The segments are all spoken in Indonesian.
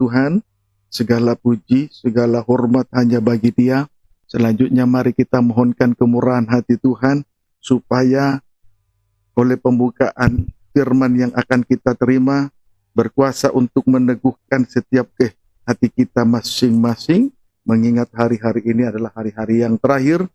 Tuhan. Segala puji, segala hormat hanya bagi Dia. Selanjutnya mari kita mohonkan kemurahan hati Tuhan, supaya oleh pembukaan firman yang akan kita terima, berkuasa untuk meneguhkan setiap hati kita masing-masing, mengingat hari-hari ini adalah hari-hari yang terakhir.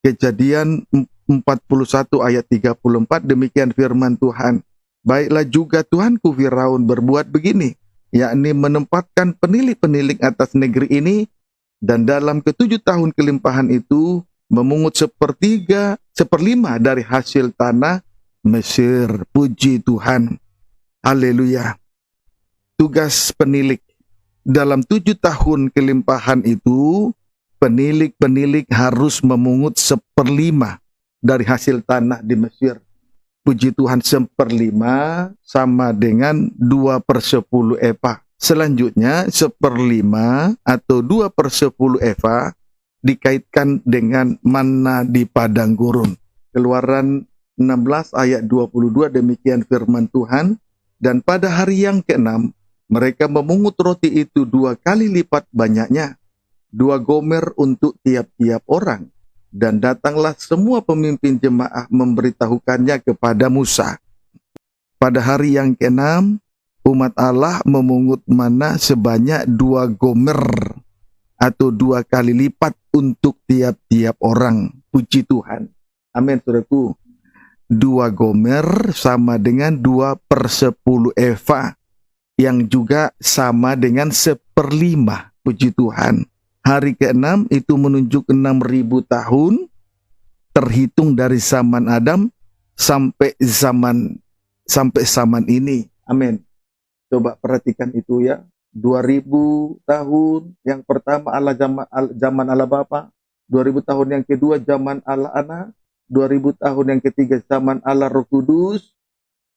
Kejadian 41 ayat 34, demikian firman Tuhan. Baiklah juga Tuanku Firaun berbuat begini, yakni menempatkan penilik-penilik atas negeri ini, dan dalam ke-7 tahun kelimpahan itu memungut seperlima dari hasil tanah Mesir. Puji Tuhan. Haleluya. Tugas penilik dalam 7 tahun kelimpahan itu, penilik-penilik harus memungut seperlima dari hasil tanah di Mesir. Puji Tuhan, seperlima sama dengan 2/10 eva. Selanjutnya, seperlima atau 2/10 eva dikaitkan dengan mana di padang gurun. Keluaran 16 ayat 22, demikian firman Tuhan. Dan pada hari yang ke-6, mereka memungut roti itu 2 kali lipat banyaknya, 2 gomer untuk tiap-tiap orang. Dan datanglah semua pemimpin jemaah memberitahukannya kepada Musa. Pada hari yang ke-6, umat Allah memungut mana sebanyak 2 gomer atau 2 kali lipat untuk tiap-tiap orang. Puji Tuhan. Amin, saudaraku. 2 gomer sama dengan 2/10 eva, yang juga sama dengan seperlima. Puji Tuhan. Hari ke-6 itu menunjuk 6.000 tahun, terhitung dari zaman Adam sampai zaman ini. Amin. Coba perhatikan itu ya. 2000 tahun yang pertama Allah zaman Allah Bapa, 2000 tahun yang kedua zaman Allah Anak, 2000 tahun yang ketiga zaman Allah Roh Kudus.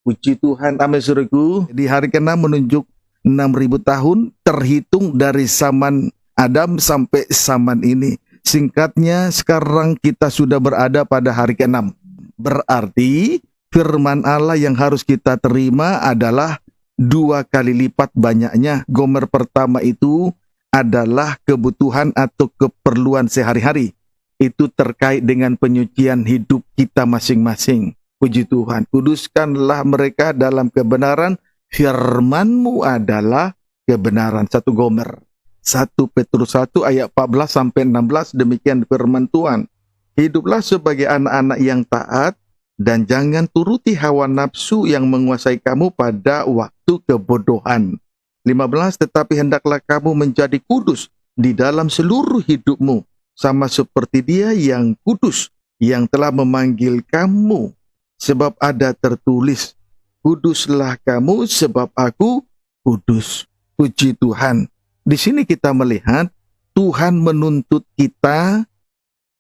Puji Tuhan. Amin, saudaraku. Di hari ke-6 menunjuk 6.000 tahun, terhitung dari zaman Adam sampai zaman ini. Singkatnya, sekarang kita sudah berada pada hari ke-6. Berarti firman Allah yang harus kita terima adalah 2 kali lipat banyaknya. Gomer pertama itu adalah kebutuhan atau keperluan sehari-hari. Itu terkait dengan penyucian hidup kita masing-masing. Puji Tuhan. Kuduskanlah mereka dalam kebenaran, firman-Mu adalah kebenaran. 1 Gomer. 1 Petrus 1 ayat 14-16, demikian firman Tuhan. Hiduplah sebagai anak-anak yang taat, dan jangan turuti hawa nafsu yang menguasai kamu pada waktu kebodohan. 15, tetapi hendaklah kamu menjadi kudus di dalam seluruh hidupmu, sama seperti Dia yang kudus, yang telah memanggil kamu. Sebab ada tertulis, kuduslah kamu sebab aku kudus. Puji Tuhan. Di sini kita melihat Tuhan menuntut kita,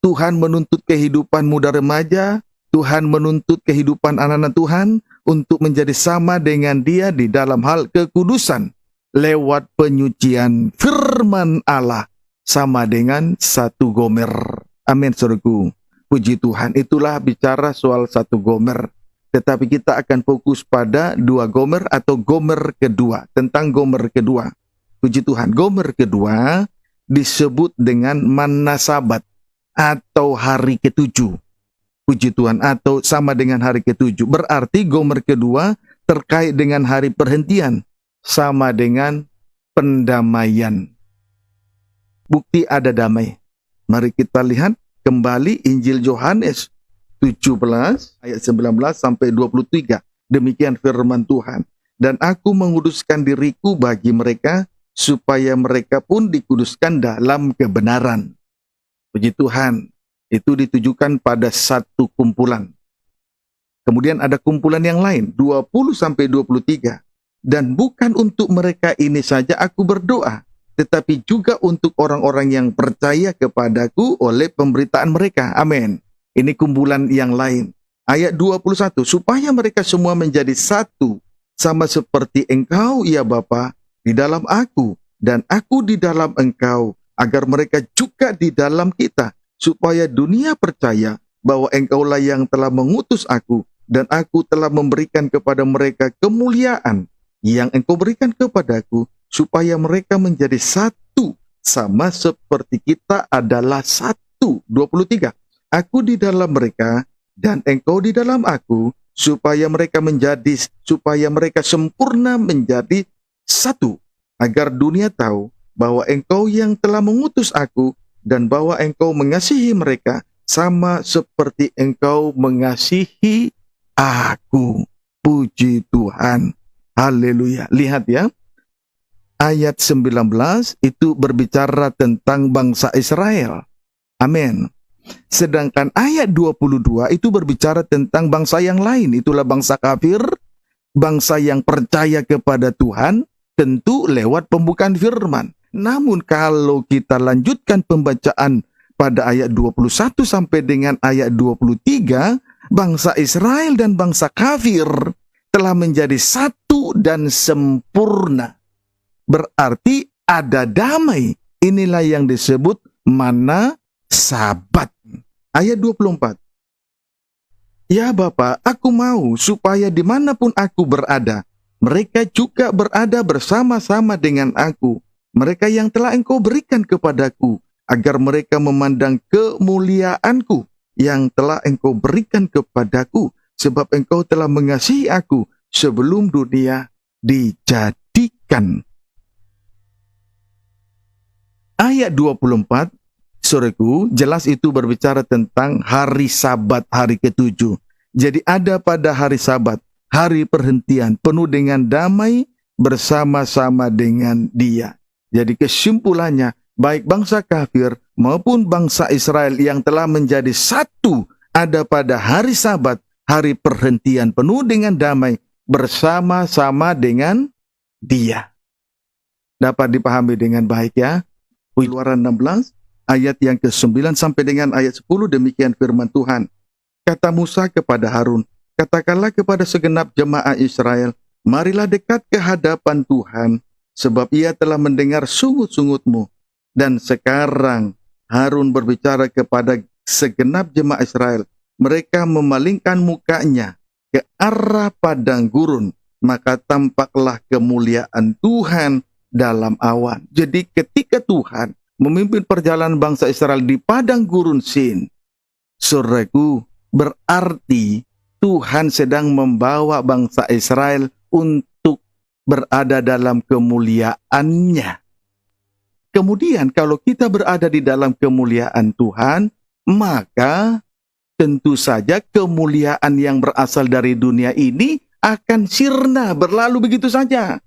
Tuhan menuntut kehidupan muda remaja, Tuhan menuntut kehidupan anak-anak Tuhan untuk menjadi sama dengan Dia di dalam hal kekudusan lewat penyucian firman Allah sama dengan 1 Gomer. Amin, saudaraku. Puji Tuhan. Itulah bicara soal 1 Gomer. Tetapi kita akan fokus pada 2 Gomer atau Gomer kedua. Tentang Gomer kedua. Puji Tuhan. Gomer kedua disebut dengan Manasabat atau hari ke-7. Puji Tuhan. Atau sama dengan hari ke-7. Berarti Gomer kedua terkait dengan hari perhentian. Sama dengan pendamaian. Bukti ada damai. Mari kita lihat kembali Injil Yohanes 17 ayat 19-23. Demikian firman Tuhan. Dan aku menguduskan diriku bagi mereka, supaya mereka pun dikuduskan dalam kebenaran. Puji Tuhan. Itu ditujukan pada satu kumpulan. Kemudian ada kumpulan yang lain, 20-23. Dan bukan untuk mereka ini saja aku berdoa, tetapi juga untuk orang-orang yang percaya kepadaku oleh pemberitaan mereka. Amin. Ini kumpulan yang lain. Ayat 21, supaya mereka semua menjadi satu, sama seperti Engkau, ya Bapa, di dalam aku, dan aku di dalam Engkau, agar mereka juga di dalam kita, supaya dunia percaya bahwa Engkaulah yang telah mengutus aku, dan aku telah memberikan kepada mereka kemuliaan yang Engkau berikan kepadaku, supaya mereka menjadi satu, sama seperti kita adalah satu. 23. Aku di dalam mereka, dan engkau di dalam aku, supaya mereka sempurna menjadi satu, agar dunia tahu bahwa engkau yang telah mengutus aku, dan bahwa engkau mengasihi mereka, sama seperti engkau mengasihi aku. Puji Tuhan. Haleluya. Lihat ya. Ayat 19 itu berbicara tentang bangsa Israel. Amin. Sedangkan ayat 22 itu berbicara tentang bangsa yang lain. Itulah bangsa kafir, bangsa yang percaya kepada Tuhan, tentu lewat pembukaan firman. Namun kalau kita lanjutkan pembacaan pada ayat 21 sampai dengan ayat 23, bangsa Israel dan bangsa kafir telah menjadi satu dan sempurna. Berarti ada damai. Inilah yang disebut mana Sabat. Ayat 24. Ya Bapa, aku mau supaya dimanapun aku berada, mereka juga berada bersama-sama dengan aku. Mereka yang telah engkau berikan kepadaku, agar mereka memandang kemuliaanku yang telah engkau berikan kepadaku, sebab engkau telah mengasihi aku sebelum dunia dijadikan. Ayat 24, saudaraku, jelas itu berbicara tentang hari Sabat, hari ke-7. Jadi ada pada hari Sabat, hari perhentian, penuh dengan damai bersama-sama dengan Dia. Jadi kesimpulannya, baik bangsa kafir maupun bangsa Israel yang telah menjadi satu ada pada hari Sabat, hari perhentian penuh dengan damai bersama-sama dengan Dia. Dapat dipahami dengan baik ya. Keluaran 16 ayat yang ke-9 sampai dengan ayat 10, demikian firman Tuhan. Kata Musa kepada Harun, katakanlah kepada segenap jemaah Israel, marilah dekat ke hadapan Tuhan, sebab ia telah mendengar sungut-sungutmu. Dan sekarang Harun berbicara kepada segenap jemaah Israel. Mereka memalingkan mukanya ke arah padang gurun, maka tampaklah kemuliaan Tuhan dalam awan. Jadi ketika Tuhan memimpin perjalanan bangsa Israel di padang gurun Sin, saudaraku, berarti Tuhan sedang membawa bangsa Israel untuk berada dalam kemuliaannya. Kemudian kalau kita berada di dalam kemuliaan Tuhan, maka tentu saja kemuliaan yang berasal dari dunia ini akan sirna, berlalu begitu saja.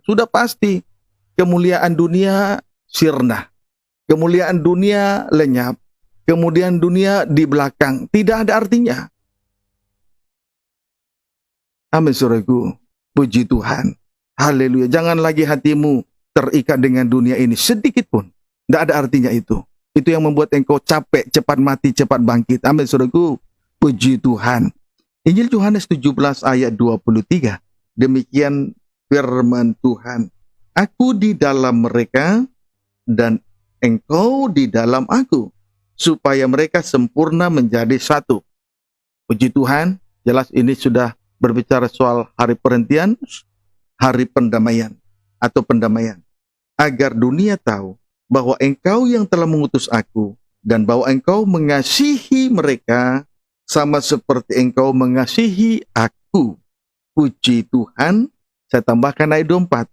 Sudah pasti kemuliaan dunia sirna, kemuliaan dunia lenyap, kemudian dunia di belakang, tidak ada artinya. Amin, saudaraku. Puji Tuhan. Haleluya. Jangan lagi hatimu terikat dengan dunia ini sedikit pun. Tidak ada artinya itu. Itu yang membuat engkau capek, cepat mati, cepat bangkit. Amin, saudaraku. Puji Tuhan. Injil Yohanes 17 ayat 23. Demikian firman Tuhan. Aku di dalam mereka dan engkau di dalam aku, supaya mereka sempurna menjadi satu. Puji Tuhan, jelas ini sudah berbicara soal hari perhentian, hari pendamaian atau pendamaian. Agar dunia tahu bahwa engkau yang telah mengutus aku, dan bahwa engkau mengasihi mereka sama seperti engkau mengasihi aku. Puji Tuhan. Saya tambahkan ayat 24.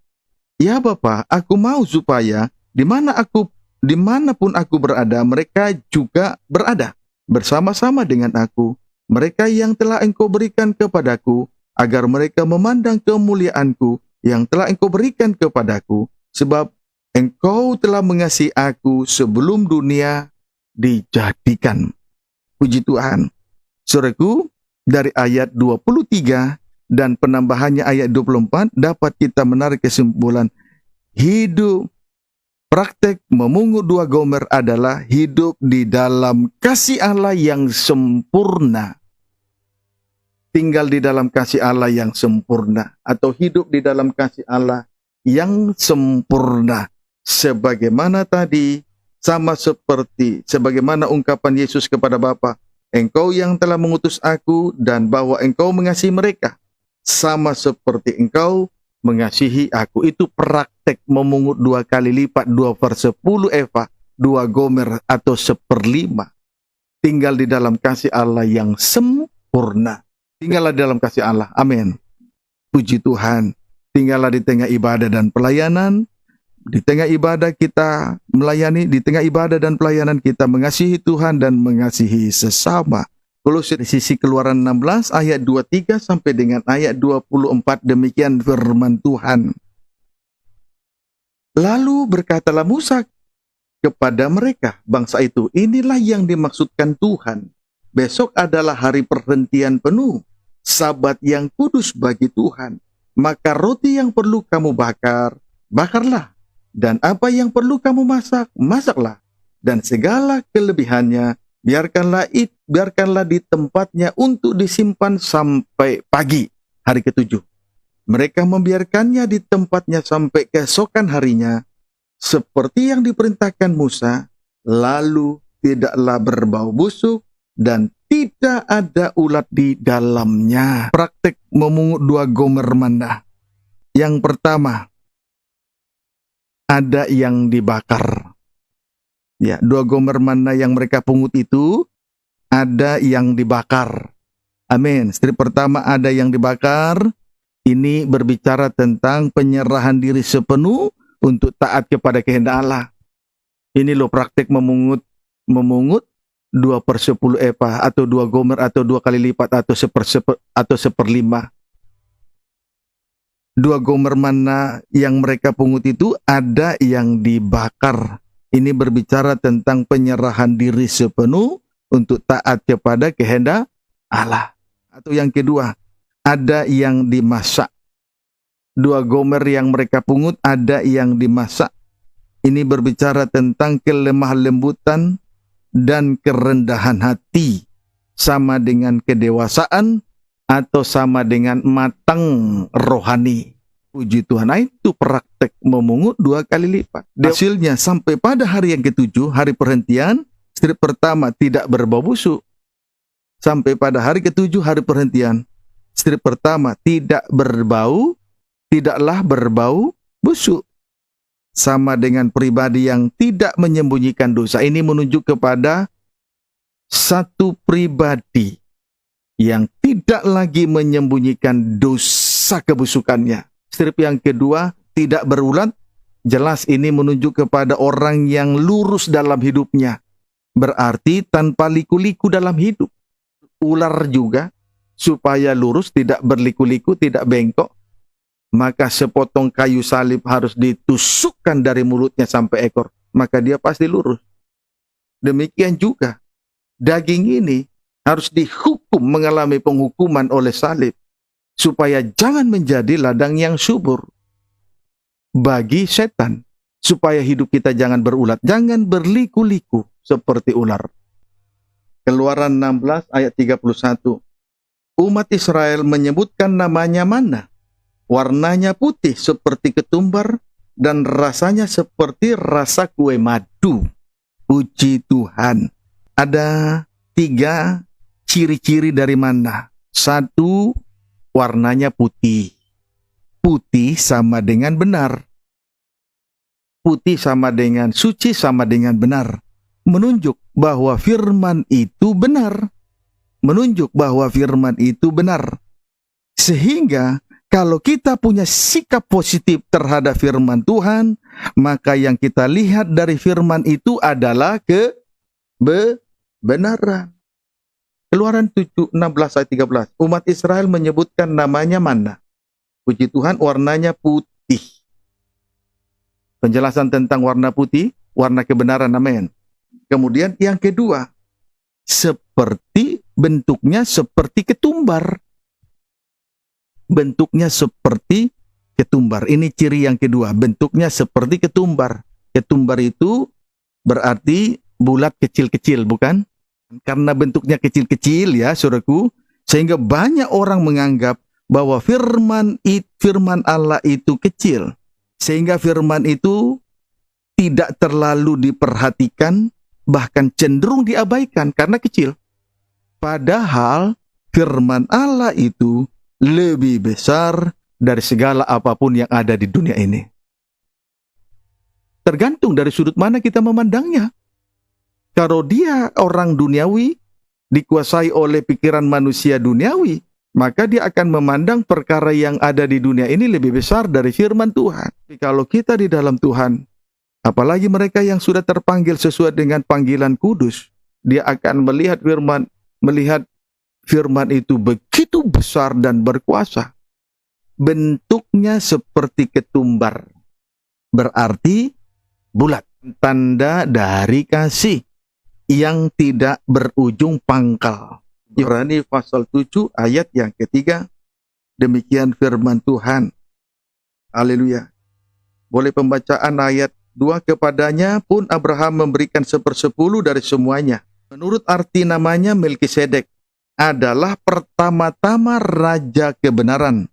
Ya Bapa, aku mau supaya dimanapun aku berada, mereka juga berada bersama-sama dengan aku. Mereka yang telah engkau berikan kepadaku, agar mereka memandang kemuliaanku yang telah engkau berikan kepadaku, sebab engkau telah mengasihi aku sebelum dunia dijadikan. Puji Tuhan. Saudaraku, dari ayat 23 dan penambahannya ayat 24 dapat kita menarik kesimpulan, hidup praktek memungut 2 gomer adalah hidup di dalam kasih Allah yang sempurna. Tinggal di dalam kasih Allah yang sempurna, atau hidup di dalam kasih Allah yang sempurna. Sebagaimana tadi, sebagaimana ungkapan Yesus kepada Bapa, engkau yang telah mengutus aku, dan bahwa engkau mengasihi mereka, sama seperti engkau mengasihi aku. Itu praktek memungut 2 kali lipat, 2/10 eva, 2 gomer atau 1/5. Tinggal di dalam kasih Allah yang sempurna. Tinggallah di dalam kasih Allah. Amin. Puji Tuhan. Tinggallah di tengah ibadah dan pelayanan. Di tengah ibadah kita melayani, di tengah ibadah dan pelayanan kita mengasihi Tuhan dan mengasihi sesama. Kolose sisi Keluaran 16 ayat 23 sampai dengan ayat 24, demikian firman Tuhan. Lalu berkatalah Musa kepada mereka, bangsa itu, inilah yang dimaksudkan Tuhan. Besok adalah hari perhentian penuh, Sabat yang kudus bagi Tuhan. Maka roti yang perlu kamu bakar, bakarlah. Dan apa yang perlu kamu masak, masaklah. Dan segala kelebihannya, biarkanlah di tempatnya untuk disimpan sampai pagi, hari ke-7. Mereka membiarkannya di tempatnya sampai keesokan harinya, seperti yang diperintahkan Musa, lalu tidaklah berbau busuk, dan tidak ada ulat di dalamnya. Praktek memungut 2 gomer manna. Yang pertama, ada yang dibakar. Ya, 2 gomer manna yang mereka pungut itu, ada yang dibakar. Amin. Strip pertama ada yang dibakar. Ini berbicara tentang penyerahan diri sepenuh untuk taat kepada kehendak Allah. Ini loh praktek memungut 2/10 eva atau 2 gomer atau 2 kali lipat atau 1/5. 2 gomer manna yang mereka pungut itu ada yang dibakar. Ini berbicara tentang penyerahan diri sepenuh untuk taat kepada kehendak Allah. Atau yang kedua, ada yang dimasak. 2 gomer yang mereka pungut ada yang dimasak. Ini berbicara tentang kelemah lembutan dan kerendahan hati, sama dengan kedewasaan atau sama dengan matang rohani. Puji Tuhan. Nah, itu praktek memungut 2 kali lipat. Hasilnya sampai pada hari yang ke-7, hari perhentian, strip pertama tidak berbau busuk. Sampai pada hari ke-7, hari perhentian, strip pertama tidaklah berbau busuk. Sama dengan pribadi yang tidak menyembunyikan dosa. Ini menunjuk kepada satu pribadi yang tidak lagi menyembunyikan dosa kebusukannya. Strip yang kedua, tidak berulat. Jelas ini menunjuk kepada orang yang lurus dalam hidupnya. Berarti tanpa liku-liku dalam hidup. Ular juga, supaya lurus, tidak berliku-liku, tidak bengkok, maka sepotong kayu salib harus ditusukkan dari mulutnya sampai ekor. Maka dia pasti lurus. Demikian juga, daging ini harus dihukum, mengalami penghukuman oleh salib, supaya jangan menjadi ladang yang subur bagi setan, supaya hidup kita jangan berulat, jangan berliku-liku seperti ular. Keluaran 16 ayat 31. Umat Israel menyebutkan namanya manna. Warnanya putih seperti ketumbar dan rasanya seperti rasa kue madu. Puji Tuhan. Ada 3 ciri-ciri dari manna. 1, warnanya putih. Putih sama dengan benar. Putih sama dengan suci, sama dengan benar. Menunjuk bahwa firman itu benar. Menunjuk bahwa firman itu benar. Sehingga kalau kita punya sikap positif terhadap firman Tuhan, maka yang kita lihat dari firman itu adalah kebenaran. Keluaran 16 ayat 13. Umat Israel menyebutkan namanya manna. Puji Tuhan, warnanya putih. Penjelasan tentang warna putih, warna kebenaran, amin. Kemudian yang kedua, bentuknya seperti ketumbar. Bentuknya seperti ketumbar. Ini ciri yang kedua, bentuknya seperti ketumbar. Ketumbar itu berarti bulat kecil-kecil, bukan? Karena bentuknya kecil-kecil ya, saudaraku, sehingga banyak orang menganggap bahwa firman Allah itu kecil. Sehingga firman itu tidak terlalu diperhatikan, bahkan cenderung diabaikan karena kecil. Padahal firman Allah itu lebih besar, dari segala apapun yang ada di dunia ini. Tergantung dari sudut mana kita memandangnya. Kalau dia orang duniawi, dikuasai oleh pikiran manusia duniawi, maka dia akan memandang perkara yang ada di dunia ini lebih besar dari firman Tuhan. Tapi kalau kita di dalam Tuhan, apalagi mereka yang sudah terpanggil sesuai dengan panggilan kudus, dia akan melihat firman itu begitu besar dan berkuasa. Bentuknya seperti ketumbar, berarti bulat, tanda dari kasih yang tidak berujung pangkal. Ibrani pasal 7 ayat yang ketiga, demikian firman Tuhan. Haleluya. Boleh pembacaan ayat 2, kepadanya pun Abraham memberikan 1/10 dari semuanya. Menurut arti namanya, Melkisedek adalah pertama-tama raja kebenaran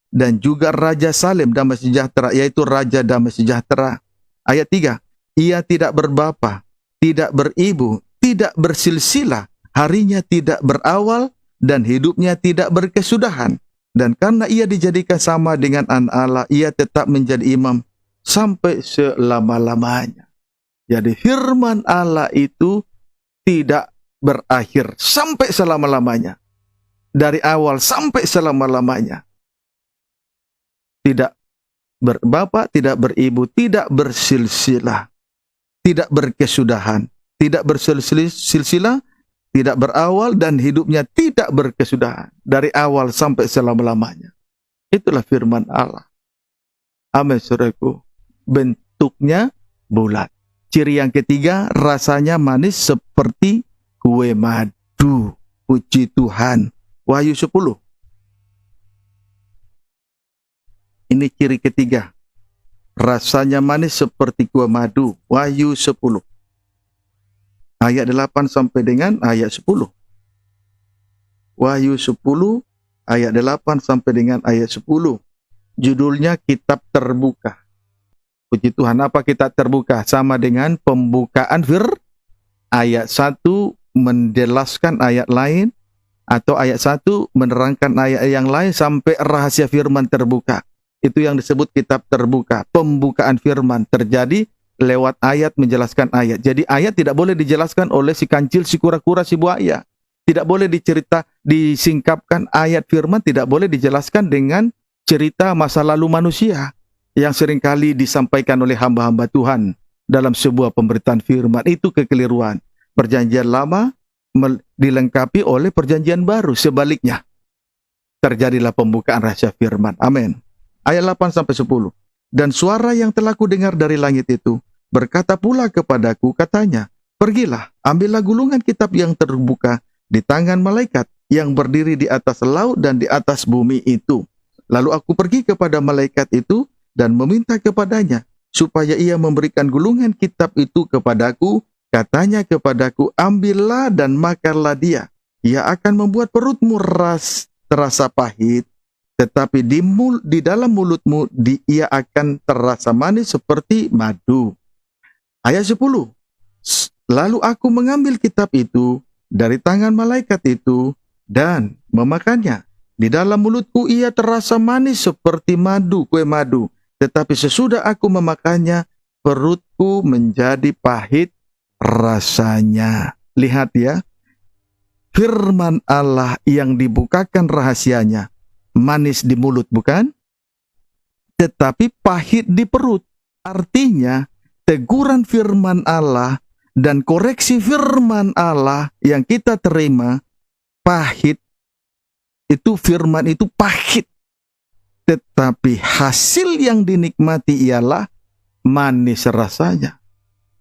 dan juga raja Salem damai sejahtera, yaitu raja damai sejahtera. Ayat 3, ia tidak berbapa, tidak beribu, tidak bersilsilah, harinya tidak berawal, dan hidupnya tidak berkesudahan. Dan karena ia dijadikan sama dengan anak Allah, ia tetap menjadi imam sampai selama-lamanya. Jadi firman Allah itu tidak berakhir sampai selama-lamanya. Dari awal sampai selama-lamanya. Tidak berbapa, tidak beribu, tidak bersilsilah, tidak berkesudahan, tidak bersilsilah, tidak berawal, dan hidupnya tidak berkesudahan. Dari awal sampai selama-lamanya. Itulah firman Allah. Amin, saudaraku. Bentuknya bulat. Ciri yang ketiga, rasanya manis seperti kue madu. Puji Tuhan. Wahyu 10. Ini ciri ketiga. Rasanya manis seperti kue madu. Wahyu 10. Ayat 8 sampai dengan ayat 10. Wahyu 10 ayat 8 sampai dengan ayat 10. Judulnya kitab terbuka. Puji Tuhan, apa kitab terbuka? Sama dengan pembukaan ayat 1 menjelaskan ayat lain, atau ayat 1 menerangkan ayat yang lain sampai rahasia firman terbuka. Itu yang disebut kitab terbuka. Pembukaan firman terjadi lewat ayat menjelaskan ayat. Jadi ayat tidak boleh dijelaskan oleh si kancil, si kura-kura, si buaya. Tidak boleh disingkapkan ayat firman, tidak boleh dijelaskan dengan cerita masa lalu manusia yang seringkali disampaikan oleh hamba-hamba Tuhan dalam sebuah pemberitaan firman. Itu kekeliruan. Perjanjian lama dilengkapi oleh perjanjian baru. Sebaliknya, terjadilah pembukaan rahasia firman. Amin. Ayat 8 sampai 10. Dan suara yang telah kudengar dari langit itu berkata pula kepadaku, katanya, pergilah, ambillah gulungan kitab yang terbuka di tangan malaikat yang berdiri di atas laut dan di atas bumi itu. Lalu aku pergi kepada malaikat itu dan meminta kepadanya supaya ia memberikan gulungan kitab itu kepadaku. Katanya kepadaku, ambillah dan makanlah dia. Ia akan membuat perutmu terasa pahit, tetapi di dalam mulutmu ia akan terasa manis seperti madu. Ayat 10. Lalu aku mengambil kitab itu dari tangan malaikat itu dan memakannya. Di dalam mulutku ia terasa manis seperti madu, kue madu. Tetapi sesudah aku memakannya, perutku menjadi pahit rasanya. Lihat ya, firman Allah yang dibukakan rahasianya. Manis di mulut, bukan? Tetapi pahit di perut. Artinya, teguran firman Allah dan koreksi firman Allah yang kita terima, pahit. Itu firman itu pahit. Tetapi hasil yang dinikmati ialah manis rasanya.